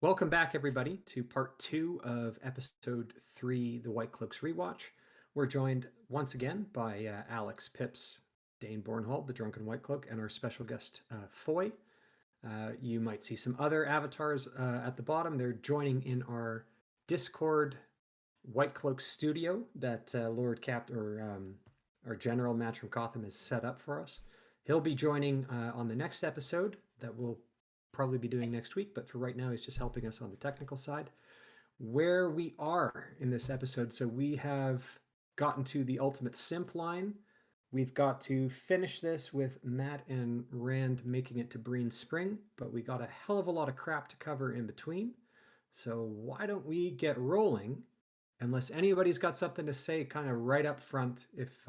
Welcome back, everybody, to part 2 of episode 3, The White Cloaks Rewatch. We're joined once again by Alex, Pips, Dane Bornhold, the Drunken White Cloak, and our special guest, Foy. You might see some other avatars at the bottom. They're joining in our Discord White Cloak studio that our General Matchroom Gotham has set up for us. He'll be joining on the next episode that we'll probably be doing next week, but for right now, he's just helping us on the technical side. Where we are in this episode, so we have gotten to the ultimate simp line. We've got to finish this with Matt and Rand making it to Breen Spring, but we got a hell of a lot of crap to cover in between. So why don't we get rolling? Unless anybody's got something to say kind of right up front, if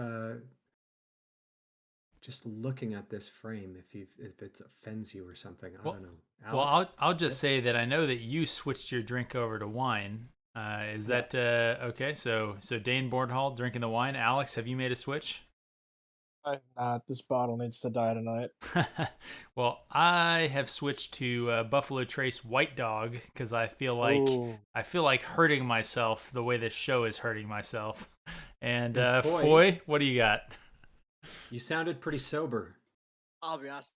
just looking at this frame, if it offends you or something, I Well, don't know. well, Alex? I'll just Yes? say that I know that you switched your drink over to wine. Is that Yes. okay? So Dane Bornhall drinking the wine. Alex, have you made a switch? I'm not. This bottle needs to die tonight. Well, I have switched to Buffalo Trace White Dog because Oh, I feel like hurting myself the way this show is hurting myself. And And Foy, Foy, what do you got? you sounded pretty sober. I'll be honest.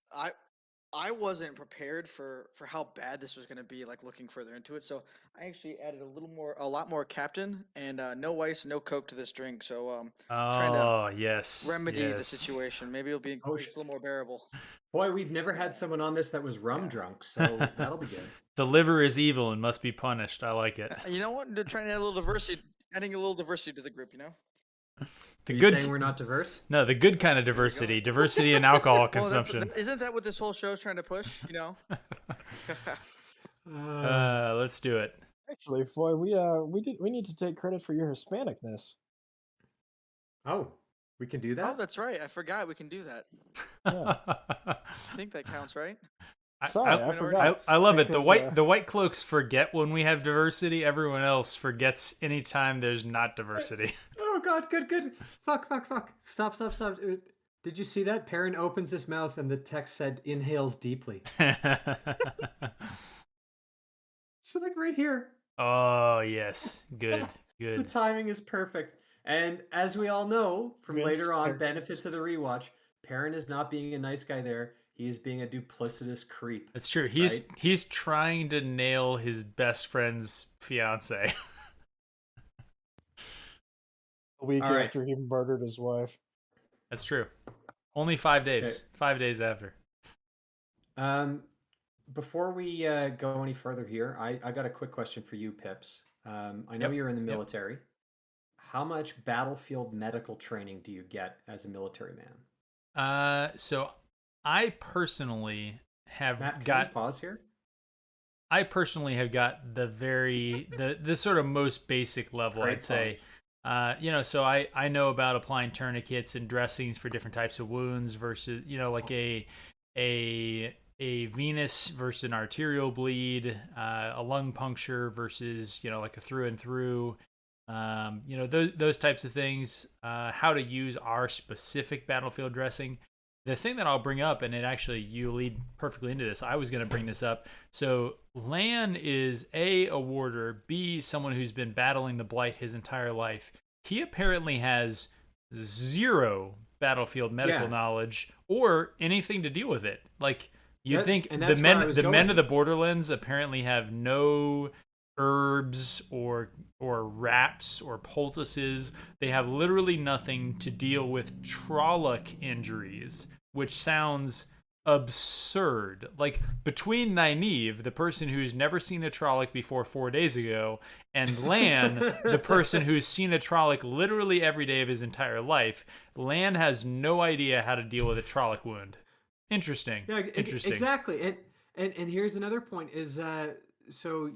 I wasn't prepared for how bad this was going to be. Like looking further into it, so I actually added a lot more Captain, and no ice, no Coke to this drink. So trying to Oh yes, remedy the yes. situation. Maybe it'll be Oh, makes it a little more bearable. Boy, we've never had someone on this that was rum Yeah. drunk, so that'll be good. The liver is evil and must be punished. I like it. You know what? They're trying to add a little diversity, adding a little diversity to the group. You know. The Are you good saying we're not diverse? No, the good kind of diversity. Diversity in alcohol Well, consumption. isn't that what this whole show's trying to push? You know. Let's do it. actually, Foy, we need to take credit for your Hispanicness. Oh, we can do Oh, that? that's right. I forgot we can do that. Yeah. I think that counts, right? Sorry, I forgot. I love it. Because, The white cloaks forget when we have diversity. Everyone else forgets anytime there's not diversity. Oh god, good. Fuck. Stop. Did you see that? Perrin opens his mouth and the text said inhales deeply. So like right here. Oh yes, good. The timing is perfect. And as we all know from Vince later on, Perrin. benefits of the rewatch, Perrin is not being a nice guy there. He is being a duplicitous creep. That's true. Right? He's trying to nail his best friend's fiance. a week All right. after he murdered his wife. That's true. Only 5 days. Okay. 5 days after. Before we go any further here, I got a quick question for you, Pips. I know Yep, you're in the yep. military. How much battlefield medical training do you get as a military man? So I personally have Matt, can got we pause here? I personally have got the sort of most basic level, Great I'd say. pause. So I know about applying tourniquets and dressings for different types of wounds versus, like a venous versus an arterial bleed, a lung puncture versus, like a through and through, those types of things, how to use our specific battlefield dressing. The thing that I'll bring up, and you lead perfectly into this. I was going to bring this up. So Lan is a warder, B, someone who's been battling the blight his entire life. He apparently has zero battlefield medical knowledge or anything to deal with it. Like you'd think and the that's where I men was the men going. of the Borderlands apparently have no herbs or wraps or poultices. They have literally nothing to deal with Trolloc injuries, which sounds absurd. Like between Nynaeve, the person who's never seen a Trolloc before 4 days ago, and Lan, the person who's seen a Trolloc literally every day of his entire life, Lan has no idea how to deal with a Trolloc wound. Interesting. Yeah, Interesting. exactly. And here's another point is so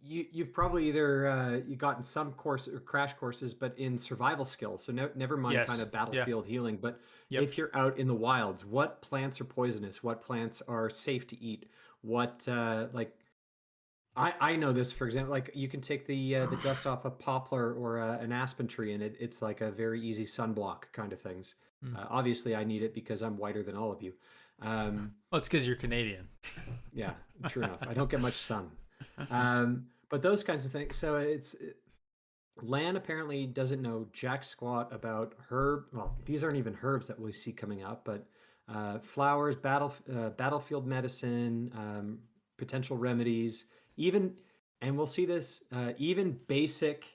you've probably either you gotten some course or crash courses, but in survival skills. So never mind Yes. kind of battlefield healing. But Yep. if you're out in the wilds, what plants are poisonous? What plants are safe to eat? What I know this, for example, like you can take the dust off a poplar or an aspen tree, and it's like a very easy sunblock kind of things. Obviously, I need it because I'm whiter than all of you. Well, it's because you're Canadian. Yeah, true enough. I don't get much sun. But those kinds of things. So Lan apparently doesn't know jack squat about herb. Well, these aren't even herbs that we see coming up, but flowers, battlefield medicine, potential remedies, even, and we'll see this, even basic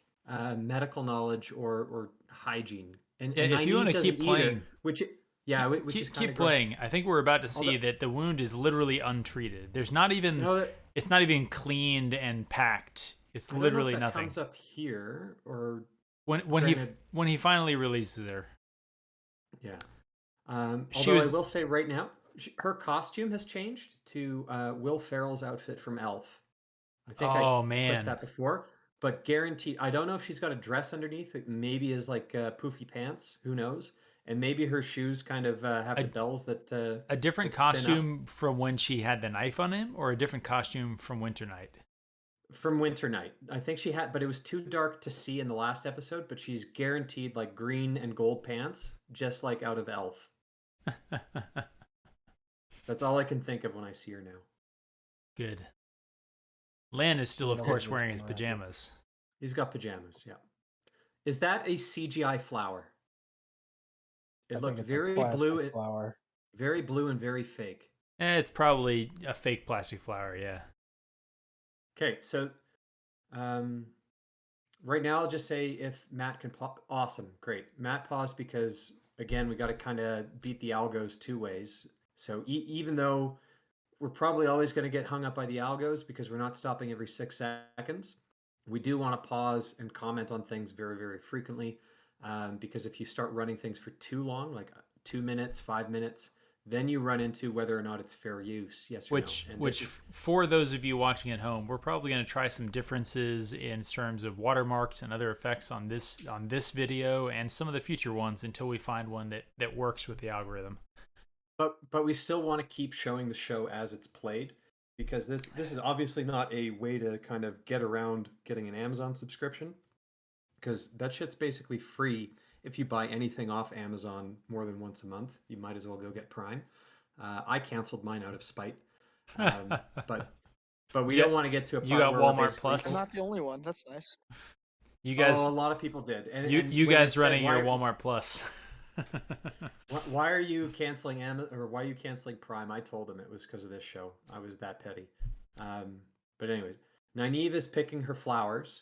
medical knowledge or hygiene. Yeah, And if you want Nynaeve to keep doesn't either, playing, which is kind keep of gross. playing. I think we're about to see Although, that the wound is literally untreated. There's not even, no, it's not even cleaned and packed. It's I don't know if literally that nothing. comes up here or When granted, he finally releases her, yeah. she Although I was. will say right now, her costume has changed to Will Ferrell's outfit from Elf. I think I Oh clipped man, that before, but guaranteed. I don't know if she's got a dress underneath. It maybe is like poofy pants. Who knows? And maybe her shoes kind of have the a bells a different that spin up costume from when she had the knife on him, or a different costume from Winter Night. from Winter Night. I think she had, but it was too dark to see in the last episode. But she's guaranteed like green and gold pants, just like out of Elf. That's all I can think of when I see her now. Good. Lan is still, You of know what course, was wearing his gonna pajamas. He's got pajamas. Yeah. Is that a CGI flower? I It think looked it's a plastic flower. very blue and very fake. It's probably a fake plastic flower. Yeah. Okay, so um, right now I'll just say if Matt can awesome, great. Matt paused because again we got to kind of beat the algos two ways. So even though we're probably always going to get hung up by the algos because we're not stopping every 6 seconds, we do want to pause and comment on things very frequently, because if you start running things for too long, like 2 minutes, 5 minutes, then you run into whether or not it's fair use, yes or no. And this is For those of you watching at home, we're probably going to try some differences in terms of watermarks and other effects on this video and some of the future ones until we find one that works with the algorithm. but we still want to keep showing the show as it's played, because this is obviously not a way to kind of get around getting an Amazon subscription, because that shit's basically free if you buy anything off Amazon more than once a month. You might as well go get Prime. I canceled mine out of spite, but we you got don't want to get to a you part got where we're Walmart basically I'm Plus. not the only one. That's nice. You oh, guys a lot of people did, and you when it guys said running your Walmart Plus. why are you canceling Amazon, or why are you canceling Prime? I told them it was because of this show. I was that petty. Um, but anyways, Nynaeve is picking her flowers.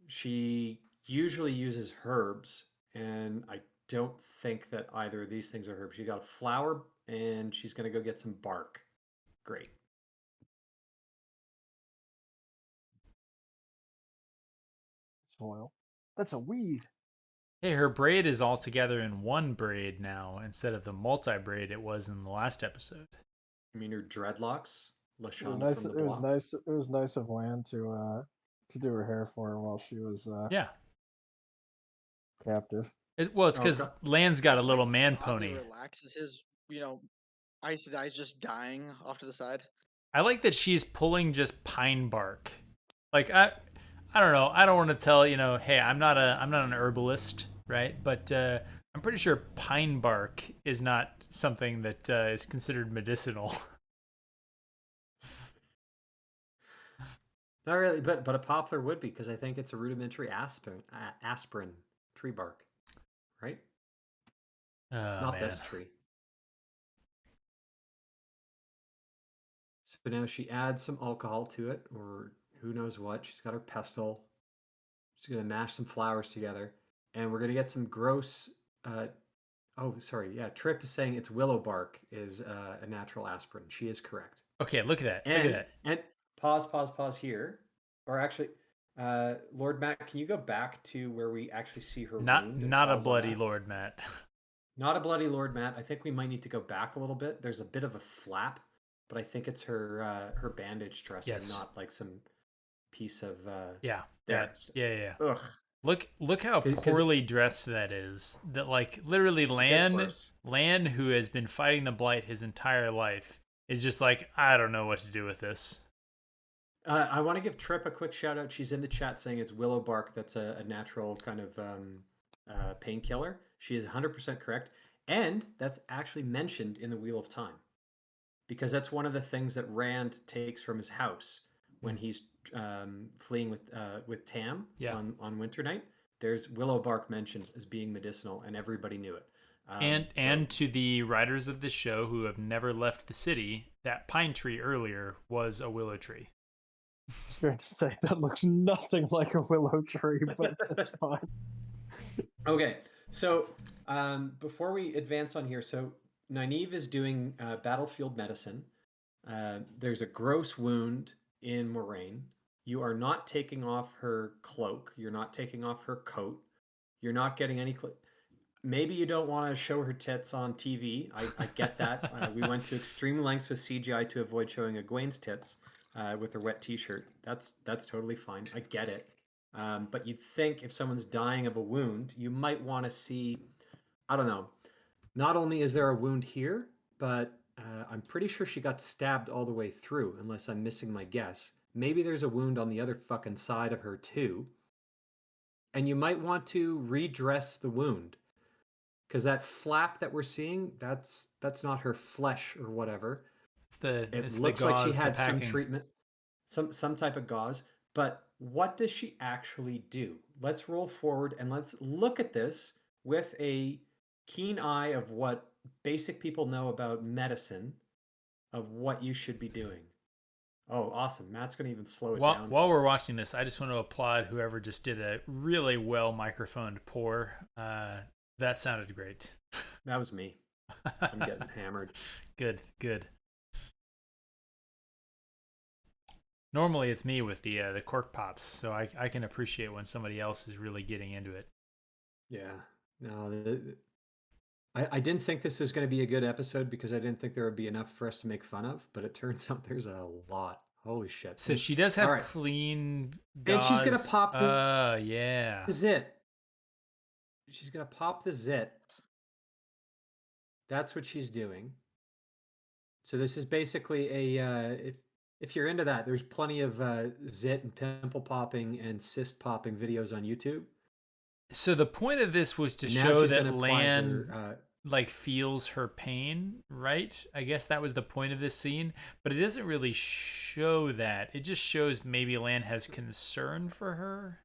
She usually uses herbs, and I don't think that either of these things are herbs. She got a flower, and she's going to go get some bark. Great. Soil. That's a weed. Hey, her braid is all together in one braid now instead of the multi braid it was in the last episode. I mean, her dreadlocks, It was Lashonda nice. from the It was block. nice. It was nice of Lan to do her hair for her while she was Yeah. captive. Well, it's Oh, because Land's got a little Lan man seem oddly pony. relaxed. Is his, icy eyes just dying off to the side? I like that she's pulling just pine bark. Like I don't know. I don't want to tell hey, I'm not an herbalist, right? But I'm pretty sure pine bark is not something that is considered medicinal. Not really, but a poplar would be, because I think it's a rudimentary aspirin tree bark, right? Oh Not man. this tree. So now she adds some alcohol to it, or who knows what. She's got her pestle. She's gonna mash some flowers together, and we're gonna get some gross. Oh, sorry. Yeah, Trip is saying it's willow bark is a natural aspirin. She is correct. Okay, look at that. Look at And that. and pause here, or actually, Lord Matt, can you go back to where we actually see her wound and Not a pause on bloody that? Lord Matt. Not a bloody Lord Matt. I think we might need to go back a little bit. There's a bit of a flap, but I think it's her bandage dressing, Yes. not like some piece of Yeah. there. Yeah. Ugh, Look how because poorly dressed that is. That like literally it gets worse. Lan, who has been fighting the blight his entire life, is just like, I don't know what to do with this. I want to give Trip a quick shout out. She's in the chat saying it's willow bark. That's a natural kind of painkiller. She is 100% correct. And that's actually mentioned in the Wheel of Time, because that's one of the things that Rand takes from his house when he's fleeing with Tam Yeah. on Winter Night. There's willow bark mentioned as being medicinal, and everybody knew it. And to the writers of this show who have never left the city, that pine tree earlier was a willow tree. I was going to say that looks nothing like a willow tree, but that's fine. Okay, so before we advance on here, so Nynaeve is doing battlefield medicine. There's a gross wound in Moraine. You are not taking off her cloak. You're not taking off her coat. You're not getting any. Maybe you don't want to show her tits on TV. I get that. We went to extreme lengths with CGI to avoid showing Egwene's tits with her wet T-shirt. That's totally fine. I get it. But you'd think if someone's dying of a wound, you might want to see. I don't know. Not only is there a wound here, but I'm pretty sure she got stabbed all the way through, unless I'm missing my guess. Maybe there's a wound on the other fucking side of her too. And you might want to redress the wound. Because that flap that we're seeing, that's not her flesh or whatever. It looks like she had some treatment, some type of gauze. But what does she actually do? Let's roll forward and let's look at this with a keen eye of what basic people know about medicine, of what you should be doing. Oh, awesome. Matt's going to even slow it down. While we're watching this, I just want to applaud whoever just did a really well microphoned pour. That sounded great. That was me. I'm getting hammered. Good. Normally it's me with the cork pops, so I can appreciate when somebody else is really getting into it. Yeah. No, I didn't think this was going to be a good episode because I didn't think there would be enough for us to make fun of, but it turns out there's a lot. Holy shit. So she does have clean gauze. And she's going to pop yeah. zit. She's going to pop the zit. That's what she's doing. So this is basically a if you're into that, there's plenty of zit and pimple popping and cyst popping videos on YouTube. So the point of this was to show that Lan feels her pain, right? I guess that was the point of this scene, but it doesn't really show that. It just shows maybe Lan has concern for her.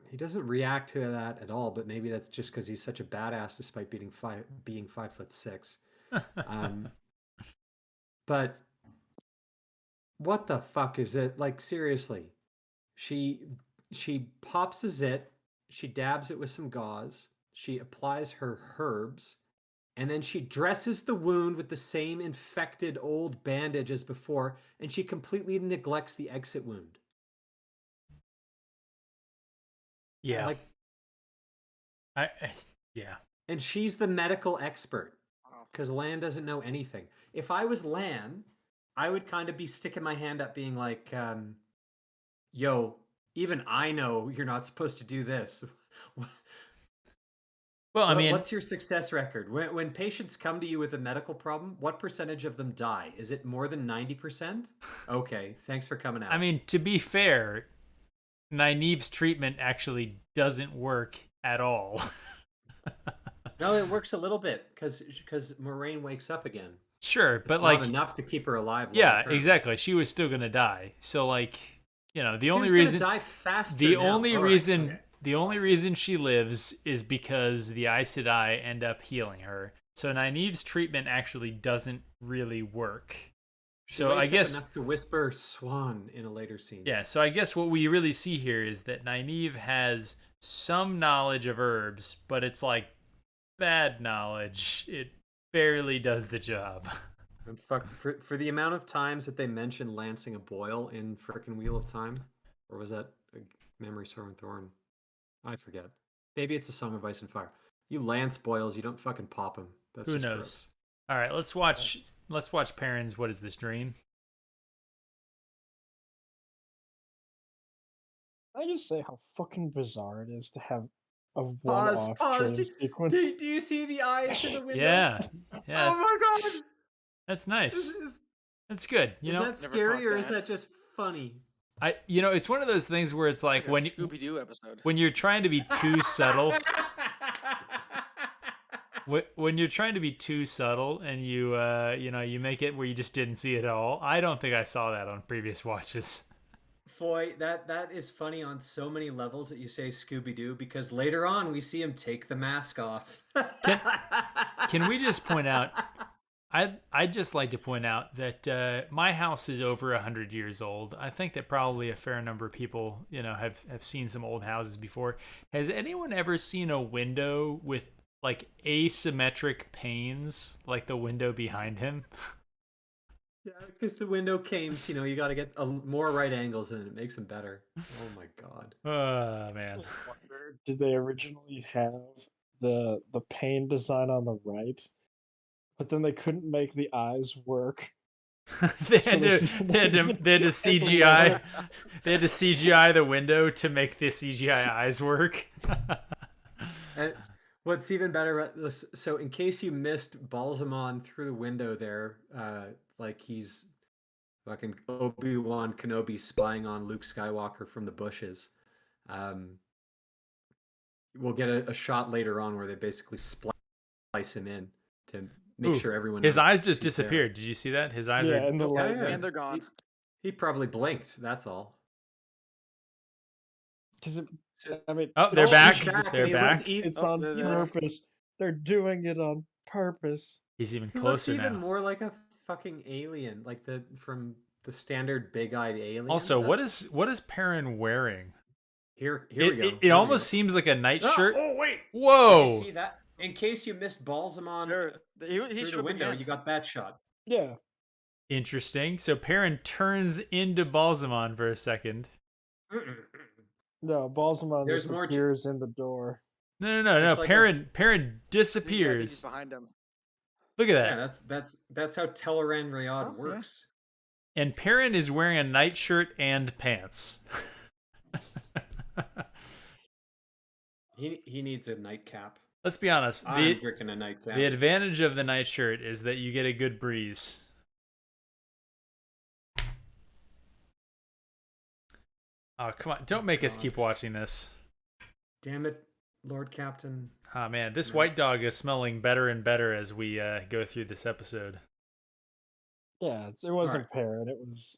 He doesn't react to that at all, but maybe that's just because he's such a badass despite being 5'6". But what the fuck is it? Like, seriously, she pops the zit, she dabs it with some gauze, she applies her herbs, and then she dresses the wound with the same infected old bandage as before, and she completely neglects the exit wound. Yeah. Yeah. And she's the medical expert because Lan doesn't know anything. If I was Lan, I would kind of be sticking my hand up being like, yo, even I know you're not supposed to do this. Well, I mean, what's your success record? When patients come to you with a medical problem, what percentage of them die? Is it more than 90%? Okay, thanks for coming out. I mean, to be fair, Nynaeve's treatment actually doesn't work at all. No, it works a little bit because Moraine wakes up again. Sure, but it's like not enough to keep her alive. Yeah, exactly. She was still gonna die. So like, the only reason die faster. The only reason she lives is because the Aes Sedai end up healing her. So Nynaeve's treatment actually doesn't really work. So I guess enough to whisper "swan" in a later scene. Yeah. So I guess what we really see here is that Nynaeve has some knowledge of herbs, but it's like bad knowledge. It barely does the job. And for the amount of times that they mentioned lancing a boil in frickin' Wheel of Time, or was that Memory Sword and Thorn? I forget. Maybe it's a Song of Ice and Fire. You lance boils, you don't fucking pop them. That's Who just knows? Gross. All right, let's watch Perrin's What Is This Dream? I just say how fucking bizarre it is to have a Pause. dream sequence. Do you see the eyes in the window? Yeah. Oh my god. That's nice. That's good. Is that scary or is that just funny? It's one of those things where it's like when Scooby-Doo episode. When you're trying to be too subtle. when you're trying to be too subtle and you make it where you just didn't see it at all. I don't think I saw that on previous watches. Foy, that is funny on so many levels that you say Scooby Doo because later on we see him take the mask off. Can can we just point out? I'd just like to point out that my house is over 100 years old. I think that probably a fair number of people, have seen some old houses before. Has anyone ever seen a window with like asymmetric panes, like the window behind him? Yeah, because the window cames, you got to get more right angles and it makes them better. Oh my god. Oh man, I wonder, did they originally have the pane design on the right, but then they couldn't make the eyes work, they so had to they had to they had to did the CGI window. they had to CGI the window to make the CGI eyes work. And what's even better about this, so in case you missed Balsamon through the window there, like he's fucking Obi-Wan Kenobi spying on Luke Skywalker from the bushes. Um, we'll get a shot later on where they basically splice him in to make Ooh, sure everyone his knows eyes just he's there. disappeared. Did you see that? His eyes Yeah, are. and the Nope. Yeah, lightning. yeah. And they're gone. He probably blinked. That's all. Because So, I mean, Oh, it they're all back. is just- They're he looks back. it's Oh, on there they looks are. purpose. They're doing it on purpose. He's even he looks closer even now. more like a fucking alien, like the from the standard big-eyed alien. Also, That's what is Perrin wearing? here. Here It we go. it, it Here we almost go. seems like a Oh, nightshirt. oh wait! Did you Whoa! see that? In case you missed Balsamon There, he through showed the up window, again. you got that shot. Yeah. Interesting. So Perrin turns into Balsamon for a second. No, Balsamon There's just more. appears in the door. No. It's like a Perrin Yeah, I think he's disappears. behind him. Look at yeah. that. That's how Teleran Rayad Oh, yeah. works. And Perrin is wearing a nightshirt and pants. He needs a nightcap. Let's be honest. I'm drinking a nightcap. The advantage of the nightshirt is that you get a good breeze. Oh, come on. Don't make us God. keep watching this. Damn it, Lord Captain. Ah, man. This No. white dog is smelling better and better as we go through this episode. Yeah, it wasn't Alright. Parrot.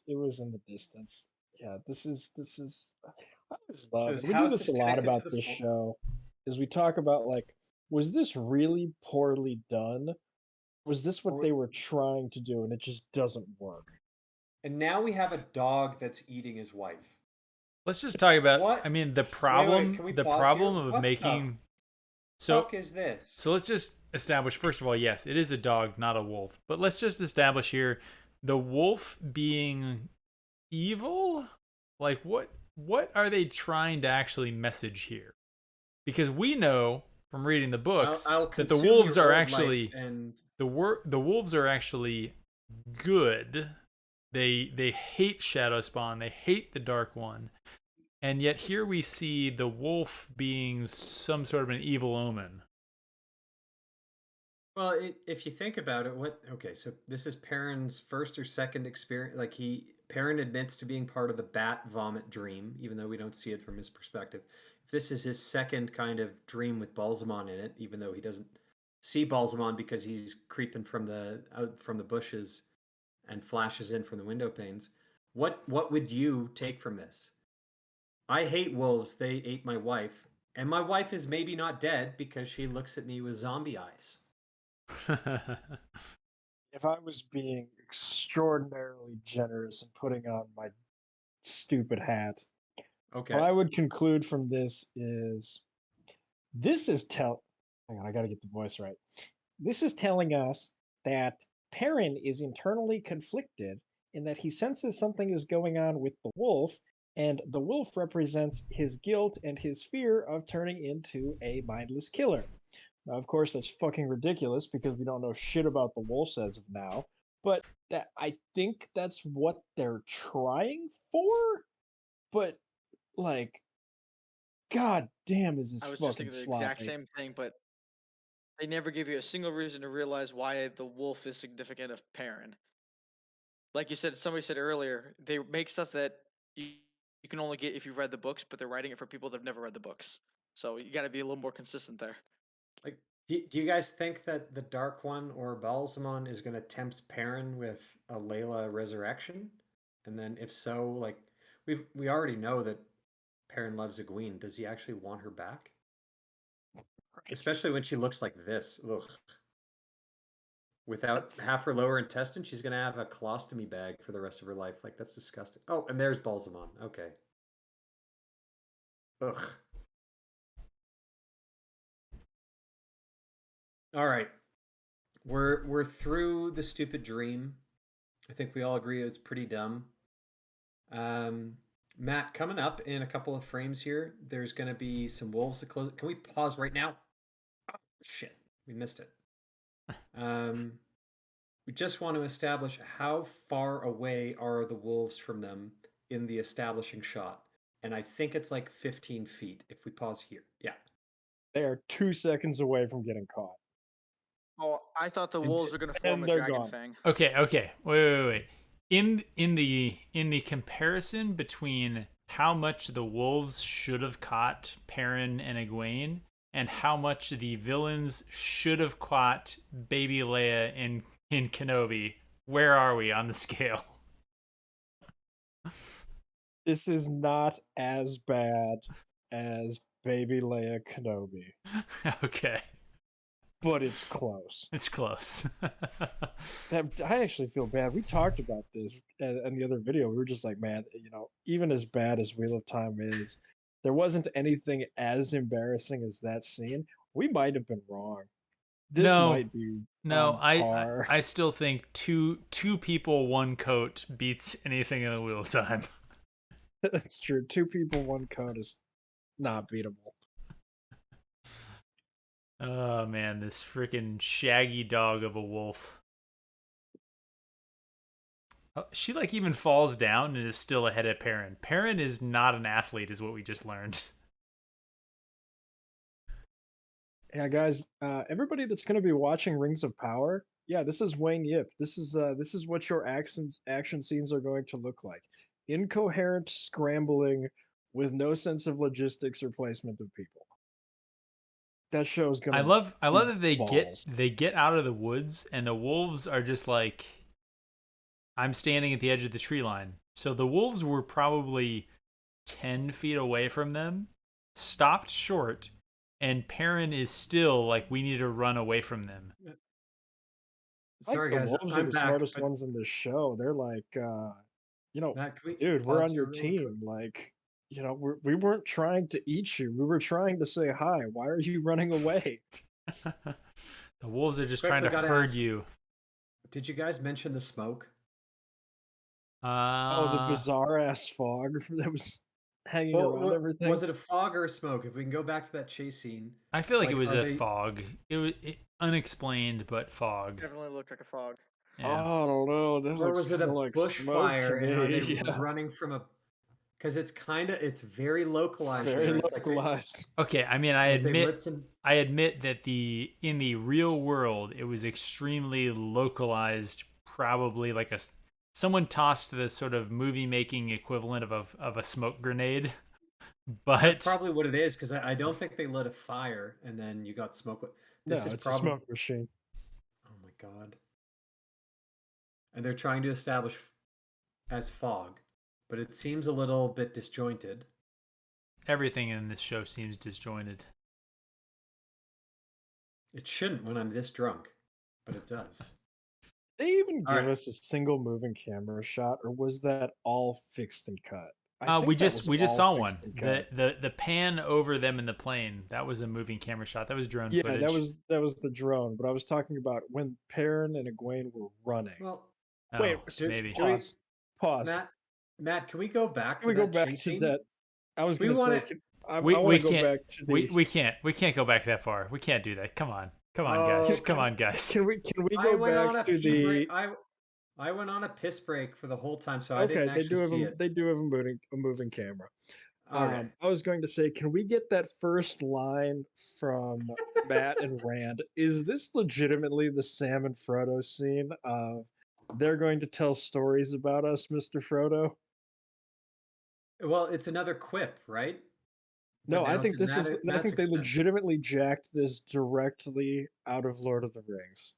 It was in the distance. Yeah, this is. I just love, his and we do house this is a lot connected to about the this phone. show, is we talk about like, was this really poorly done? Was this what Or- they were trying to do, and it just doesn't work? And now we have a dog that's eating his wife. Let's just talk about. What? I mean, the Wait, problem. can we The pause problem here? of What making. the So fuck is this? so let's just establish. First of all, yes, it is a dog, not a wolf. But let's just establish here, the wolf being evil. Like what are they trying to actually message here? Because we know from reading the books I'll that the consume wolves your are old actually life and the wolves are actually good. They hate Shadow Spawn. They hate the Dark One. And yet here we see the wolf being some sort of an evil omen. well, if you think about it, okay, so this is Perrin's first or second experience. Like Perrin admits to being part of the bat vomit dream, even though we don't see it from his perspective. If this is his second kind of dream with Balsamon in it, even though he doesn't see Balsamon because he's creeping from the out from the bushes and flashes in from the window panes. What would you take from this? I hate wolves. They ate my wife. And my wife is maybe not dead because she looks at me with zombie eyes. If I was being extraordinarily generous and putting on my stupid hat, Okay. what I would conclude from this is tell. Hang on, I got to get the voice right. This is telling us that Perrin is internally conflicted in that he senses something is going on with the wolf, and the wolf represents his guilt and his fear of turning into a mindless killer. Now, of course, that's fucking ridiculous because we don't know shit about the wolves as of now, but that I think that's what they're trying for. But like, god damn, is this I was just fucking thinking the exact sloppy? same thing, but they never give you a single reason to realize why the wolf is significant of Perrin. Like you said, somebody said earlier, they make stuff that you can only get if you've read the books, but they're writing it for people that have never read the books. So you got to be a little more consistent there. Like Do you guys think that the Dark One or Balsamon is going to tempt Perrin with a Layla resurrection? And then, if so, like we already know that Perrin loves Egwene. Does he actually want her back? Right. Especially when she looks like this. Ugh. Without That's half her lower intestine, she's gonna have a colostomy bag for the rest of her life. Like that's disgusting. Oh, and there's Balsamon. Okay. Ugh. All right. We're through the stupid dream. I think we all agree it's pretty dumb. Um, Matt, coming up in a couple of frames here, there's going to be some wolves to close. Can we pause right now? Oh, shit, we missed it. Um, we just want to establish how far away are the wolves from them in the establishing shot. And I think it's like 15 feet if we pause here. Yeah. they are 2 seconds away from getting caught, Oh, I thought the and wolves were going to form and a they're dragon gone. fang. Okay. Wait. In the comparison between how much the wolves should have caught Perrin and Egwene and how much the villains should have caught baby Leia in Kenobi, where are we on the scale? This is not as bad as Baby Leia Kenobi, Okay. but it's close. It's close. I actually feel bad. We talked about this in the other video. We were just like, man, even as bad as Wheel of Time is, there wasn't anything as embarrassing as that scene. We might have been wrong. This No, might be no, on I par. I still think two people, one coat beats anything in the Wheel of Time. That's true. Two people, one code is not beatable. Oh man, this freaking shaggy dog of a wolf. Oh, she like even falls down and is still ahead of Perrin. Perrin is not an athlete, is what we just learned. Yeah, guys, everybody that's going to be watching Rings of Power, yeah, this is Wayne Yip. This is what your action scenes are going to look like. Incoherent scrambling with no sense of logistics or placement of people. That show's going I to love I be love that they get balls. they get out of the woods and the wolves are just like, I'm standing at the edge of the tree line. So the wolves were probably 10 feet away from them, stopped short, and Perrin is still like, we need to run away from them. Like Sorry, the guys, wolves are I'm the back. smartest But ones in this show. They're like, Matt, can we dude, we're pause on here your really quick? team. Like, we weren't trying to eat you. We were trying to say hi. Why are you running away? The wolves are just trying Quickly to got to herd ask, you. did you guys mention the smoke? Oh, the Uh, bizarre ass fog that was hanging Well, around everything. was it a fog or a smoke? If we can go back to that chase scene, I feel like it like, was are a they? fog. It was unexplained, but fog. Definitely looked like a fog. Yeah. Oh, I don't know. That Or looks was it kind a of like smoke to bushfire? And are me. they Yeah, running from a? Because it's very localized very there. It's like localized. Okay, I mean, they lit some. I admit that the in the real world it was extremely localized, probably like someone tossed the sort of movie making equivalent of a smoke grenade. That's But probably what it is. Because I don't think they lit a fire and then you got smoke. This No, is it's a probably. smoke machine. Oh my god! And they're trying to establish as fog, but it seems a little bit disjointed. everything in this show seems disjointed. It shouldn't when I'm this drunk, but it does. They even All give right. us a single moving camera shot, or was that all fixed and cut? I We think that just was we just all saw fixed one. and cut. The pan over them in the plane, that was a moving camera shot. That was drone Yeah, that footage. was that was the drone, but I was talking about when Perrin and Egwene were running. Well, Wait, Oh, maybe. do we, pause, pause. Matt? Can we go back Can to we go that back chase to scene? that? I was We gonna want say, to. I We want we to go can't back to the. we can't go back that far. We can't do that. Come on. Come on, Oh, guys. Come on, guys. Can we I go went back on a to pee break. the? I went on a piss break for the whole time, so I Okay, didn't actually see it. they do have a moving camera. Okay. I was going to say, can we get that first line from Matt and Rand? Is this legitimately the Sam and Frodo scene of they're going to tell stories about us, Mr. Frodo? Well, it's another quip, right? No, I now it's think at this is. I Matt's think they expense. legitimately jacked this directly out of Lord of the Rings.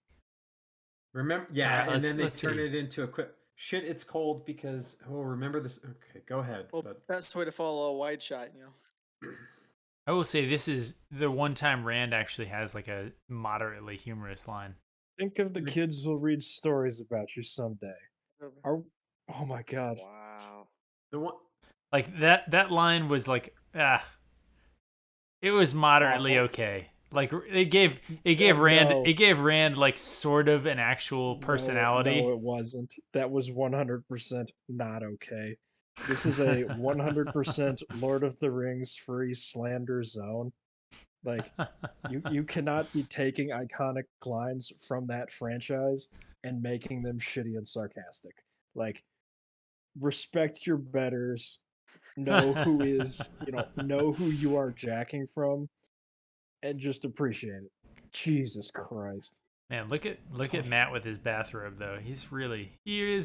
Remember, yeah, and then they Let's turn see. it into a quick shit. It's cold because remember this. Okay, go ahead. Well, But best way to follow a wide shot, I will say this is the one time Rand actually has like a moderately humorous line. Think of the the, kids who'll read stories about you someday. Are oh my god. Wow. the one, Like that line was like it was moderately Awful. okay. Like it gave Rand No, it gave Rand like sort of an actual no, personality. it wasn't. That was 100% not okay. This is a 100% Lord of the Rings free slander zone. Like, you cannot be taking iconic lines from that franchise and making them shitty and sarcastic. Like, respect your betters. Know who you are jacking from, and just appreciate it. Jesus Christ. Man, look at Matt with his bathrobe though. He is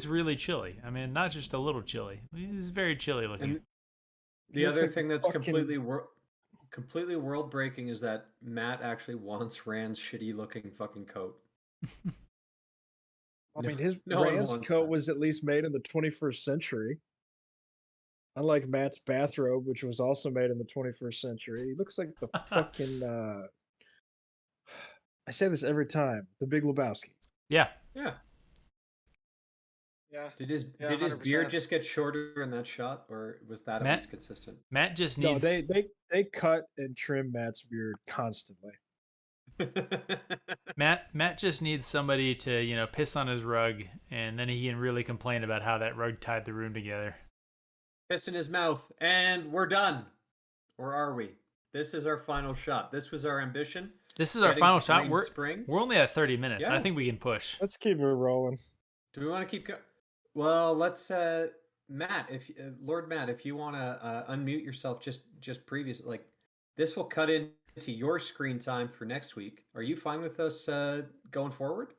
really chilly. I mean, not just a little chilly. He's very chilly looking. and He the looks other like thing that's fucking. completely world breaking is that Matt actually wants Rand's shitty looking fucking coat. I No, mean, his no one Rand's wants coat that. was at least made in the 21st century. Unlike Matt's bathrobe, which was also made in the 21st century. He looks like the fucking. I say this every time. The Big Lebowski. Yeah, Yeah. Yeah. Yeah, Did his beard 100%. just get shorter in that shot, or was that at Matt least consistent? Matt just No, needs they cut and trim Matt's beard constantly. Matt just needs somebody to piss on his rug, and then he can really complain about how that rug tied the room together. Piss in his mouth, and we're done. Or are we? This is our final shot. This was our ambition. This is our Getting final to shot. Green We're Spring. we're only at 30 minutes. I Yeah. think we can push. Let's keep it rolling. Do we want to keep going? Well, let's Matt, if Lord Matt, if you want to unmute yourself just previous like this will cut into your screen time for next week. Are you fine with us going forward?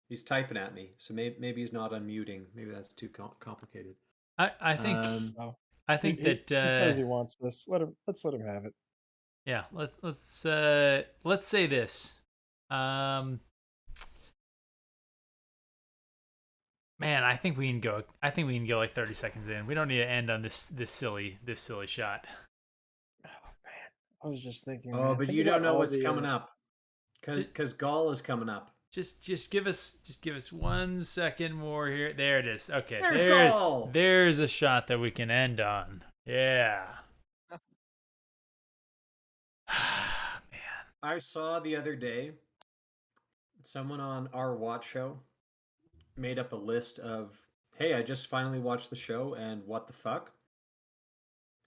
He's typing at me, so maybe he's not unmuting. Maybe that's too complicated. I think No, I think that he says he wants this. Let's let him have it. yeah, let's say this. Um Man, I think we can go like 30 seconds in. We don't need to end on this silly shot. Oh man, I was just thinking, Oh, man. but Think you don't about know all what's the. coming up. Just Cuz Gaul is coming up. just give us 1 second more here. There it is. Okay. There's Gaul. There's a shot that we can end on. Yeah. Man. I saw the other day someone on our watch show made up a list of, hey, I just finally watched the show and what the fuck?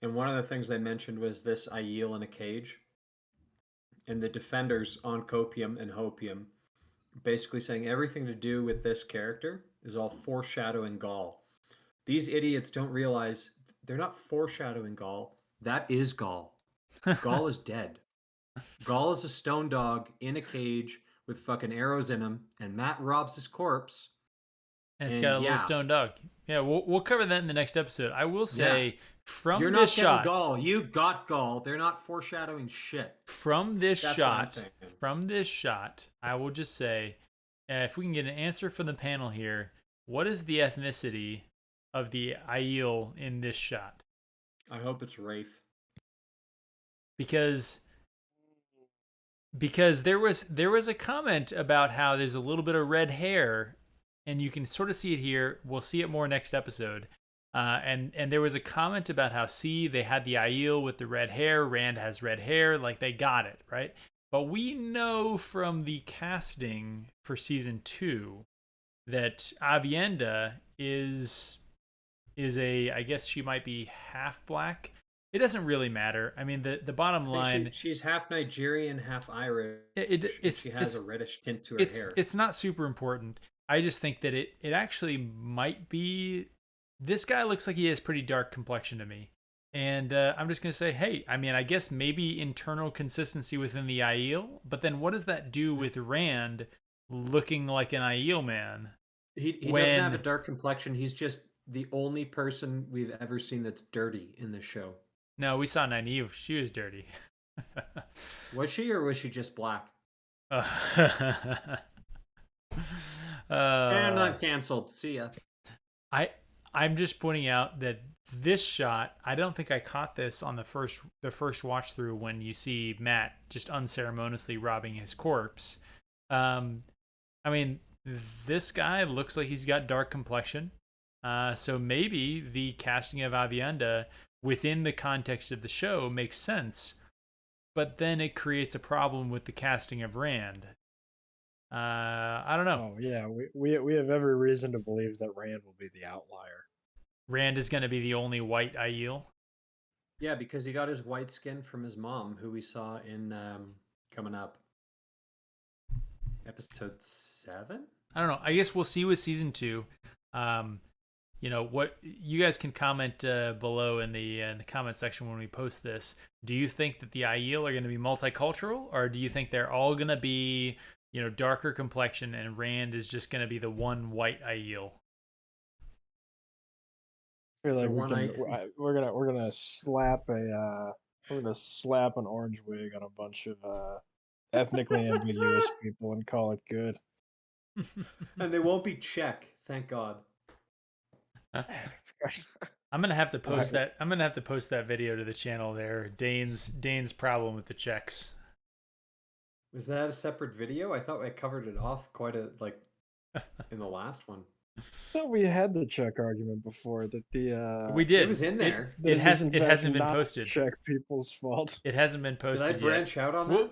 And one of the things they mentioned was this Aiel in a cage and the defenders on copium and hopium basically saying everything to do with this character is all foreshadowing Gaul. These idiots don't realize they're not foreshadowing Gaul. That is Gaul. Gaul is dead. Gaul is a stone dog in a cage with fucking arrows in him, and Matt robs his corpse. And it's got And a little yeah, stone dog. Yeah, we'll cover that in the next episode. I will yeah, say from you're this not getting shot, Gaul. You got Gaul. They're not foreshadowing shit. from this That's what I'm shot, saying. from this shot, I will just say, if we can get an answer from the panel here, what is the ethnicity of the Aiel in this shot? I hope it's Wraith. Because there was a comment about how there's a little bit of red hair, and you can sort of see it here. We'll see it more next episode. And there was a comment about how they had the Aiel with the red hair. Rand has red hair, like they got it right. But we know from the casting for season 2 that Avienda is I guess she might be half black. It doesn't really matter. I mean, the bottom line, She's half Nigerian, half Irish. She has a reddish tint to her hair. it's not super important. I just think that it actually might be. This guy looks like he has pretty dark complexion to me, and I'm just gonna say, hey, I mean, I guess maybe internal consistency within the Aiel, but then what does that do with Rand looking like an Aiel man? He doesn't have a dark complexion. He's just the only person we've ever seen that's dirty in this show. No, we saw Nynaeve. She was dirty. Was she, or was she just black? uh, And I'm canceled. See ya. I I'm just pointing out that this shot, I don't think I caught this on the first watch through when you see Matt just unceremoniously robbing his corpse. I mean, this guy looks like he's got dark complexion. So maybe the casting of Avienda within the context of the show makes sense, but then it creates a problem with the casting of Rand. I don't know. Oh yeah, we have every reason to believe that Rand will be the outlier. Rand is going to be the only white Aiel. Yeah, because he got his white skin from his mom, who we saw in coming up episode 7. I don't know. I guess we'll see with season 2. What you guys can comment below in the comment section when we post this. Do you think that the Aiel are going to be multicultural, or do you think they're all going to be darker complexion and Rand is just going to be the one white Aiel? I feel like The we one can. We're gonna slap an orange wig on a bunch of ethnically ambiguous people and call it good. And they won't be Czech, thank God. I'm gonna have to post that. I'm gonna have to post that video to the channel there. Dane's problem with the Czechs. Was that a separate video? I thought I covered it off quite in the last one. I thought we had the Czech argument before that the We did. It was in there. It hasn't been posted. Czech people's fault. It hasn't been posted Did I branch yet. out on that?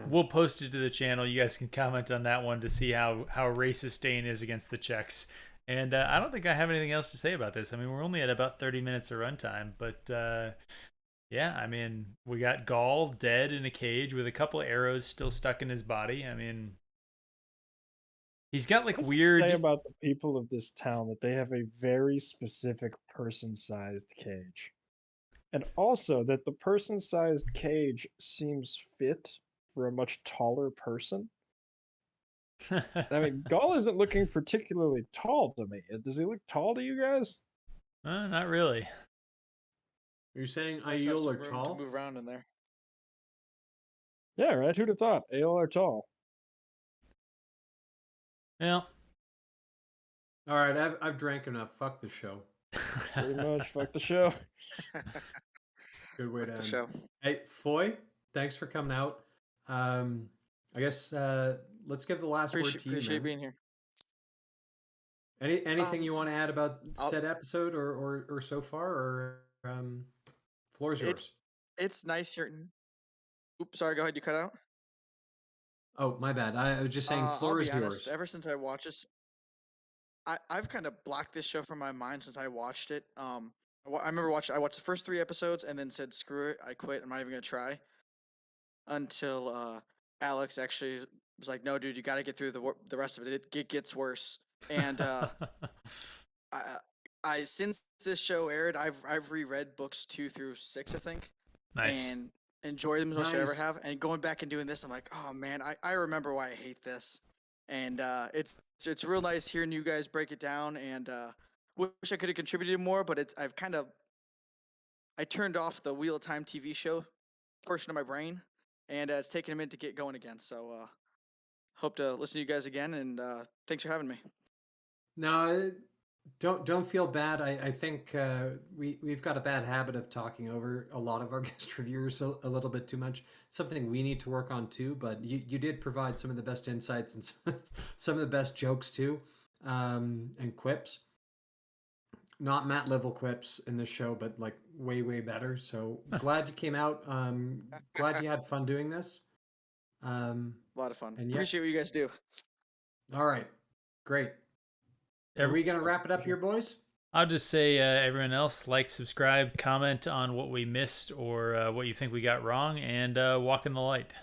We'll post it to the channel. You guys can comment on that one to see how racist Dane is against the Czechs. And I don't think I have anything else to say about this. I mean, we're only at about 30 minutes of runtime, but yeah, I mean, we got Gaul dead in a cage with a couple of arrows still stuck in his body. I mean, he's got like weird. Say about the people of this town that they have a very specific person-sized cage, and also that the person-sized cage seems fit for a much taller person. I mean, Gaul isn't looking particularly tall to me. Does he look tall to you guys? Not really. Are you saying Must have Aiel some are room tall? to move around in there. Yeah, right. Who'd have thought? Aiel are tall. Yeah. All right, I've drank enough. Fuck the show. Pretty much. Fuck the show. Good way to The end. show. Hey, Foy, thanks for coming out. I guess let's give the last word to you, Appreciate man. being here. Anything you want to add about I'll- said episode or so far, or floor's yours. It's nice hearing. Oops, sorry. Go ahead. You cut out. Oh, my bad. I was just saying I'll floor be is honest. yours. Ever since I watched this, I've kind of blocked this show from my mind since I watched it. I remember I watched the first 3 episodes and then said, "Screw it, I quit. I'm not even gonna try." Until Alex actually was like, "No, dude, you got to get through the rest of it. It gets worse." And I since this show aired, I've reread books 2 through 6, I think, Nice. and enjoyed them as much as I ever Nice. have. And going back and doing this, I'm like, oh man, I remember why I hate this. And it's real nice hearing you guys break it down. And wish I could have contributed more, but I turned off the Wheel of Time TV show portion of my brain, and it's taken a minute to get going again. So hope to listen to you guys again, and thanks for having me. No, don't feel bad. I think we've got a bad habit of talking over a lot of our guest reviewers a little bit too much. Something we need to work on too. But you did provide some of the best insights and some of the best jokes too, and quips. Not Matt level quips in this show, but like way better. So glad you came out. Glad you had fun doing this. A lot of fun. And yeah. Appreciate what you guys do. All right, great. Are we gonna wrap it up here, boys? I'll just say, everyone else, like, subscribe, comment on what we missed or what you think we got wrong, and walk in the light.